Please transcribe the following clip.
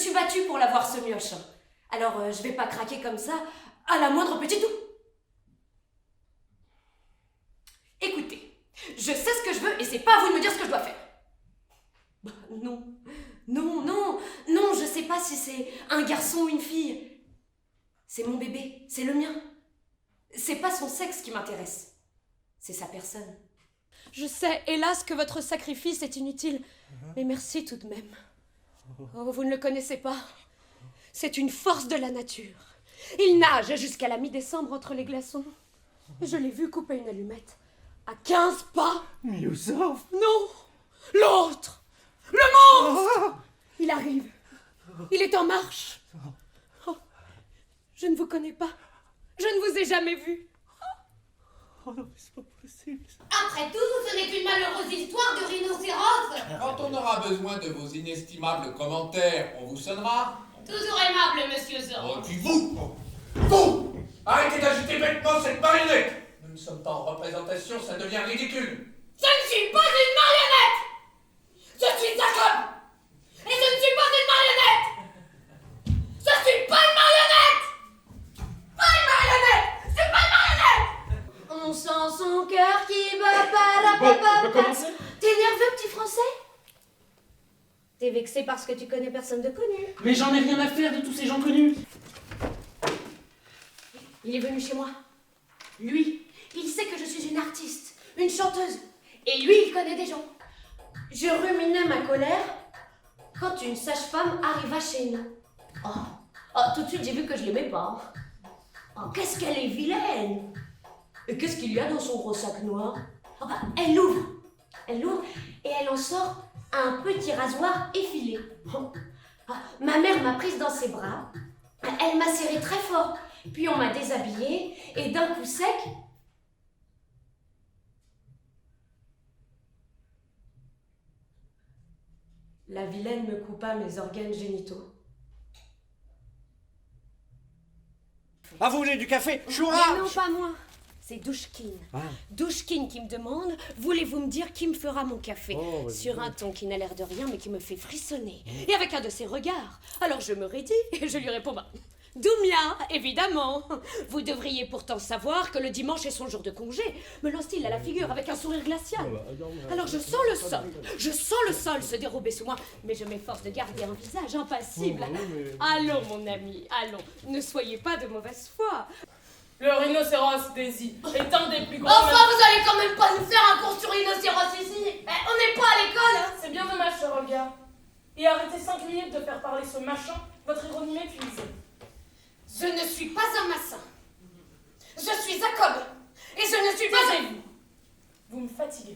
suis battue pour l'avoir ce mioche. Alors je vais pas craquer comme ça à la moindre petite doux. Écoutez, je sais ce que je veux et c'est pas à vous de me dire ce que je dois faire. Bah, non, je sais pas si c'est un garçon ou une fille. C'est mon bébé, c'est le mien. C'est pas son sexe qui m'intéresse, c'est sa personne. Je sais, hélas, que votre sacrifice est inutile, mais merci tout de même. Oh, vous ne le connaissez pas. C'est une force de la nature. Il nage jusqu'à la mi-décembre entre les glaçons. Je l'ai vu couper une allumette à 15 pas. Miroslav. Non, l'autre, le monstre. Il arrive. Il est en marche. Oh, je ne vous connais pas. Je ne vous ai jamais vu. Oh non, mais c'est pas possible. Après tout, ce n'est qu'une malheureuse histoire de rhinocéros. Quand on aura besoin de vos inestimables commentaires, on vous sonnera. Toujours aimable, monsieur Zorro. Oh, et puis vous, arrêtez d'agiter bêtement cette marionnette. Nous ne sommes pas en représentation, ça devient ridicule. Je ne suis pas une marionnette. Je suis Jacob. Et je ne suis pas une marionnette. Je suis pas une marionnette. Pas une marionnette. Je suis pas une marionnette. On sent son cœur qui bat, On peut commencer ? T'es nerveux, petit français? T'es vexé parce que tu connais personne de connu. Mais j'en ai rien à faire de tous ces gens connus. Il est venu chez moi. Lui, il sait que je suis une artiste, une chanteuse. Et lui, il connaît des gens. Je ruminais ma colère quand une sage-femme arriva chez nous. Oh, tout de suite, j'ai vu que je l'aimais pas. Oh, qu'est-ce qu'elle est vilaine! Et qu'est-ce qu'il y a dans son gros sac noir? Oh, bah, elle l'ouvre et elle en sort un petit rasoir effilé. Oh. Ah, ma mère m'a prise dans ses bras, elle m'a serré très fort, puis on m'a déshabillée et d'un coup sec, la vilaine me coupa mes organes génitaux. Ah, vous voulez du café? Choura! Mais non, pas moi. C'est Douchkine. Ah. Douchkine qui me demande, voulez-vous me dire qui me fera mon café? Oh, vas-y. Sur un ton qui n'a l'air de rien, mais qui me fait frissonner. Et avec un de ses regards. Alors je me raidis et je lui réponds, Doumia, évidemment. Vous devriez pourtant savoir que le dimanche est son jour de congé. Me lance-t-il à la figure avec un sourire glacial. Alors je sens le sol se dérober sous moi, mais je m'efforce de garder un visage impassible. Allons, mon ami, allons. Ne soyez pas de mauvaise foi. Le rhinocéros, Daisy, est un des plus grands... Enfin, vous allez quand même pas nous faire un cours sur rhinocéros ici. On n'est pas à l'école, hein. C'est bien dommage, ce regard. Et arrêtez 5 minutes de faire parler ce machin, votre ironie m'épuise. Je ne suis pas un massin. Je suis Jacob. Et je ne suis pas un... Vous me fatiguez.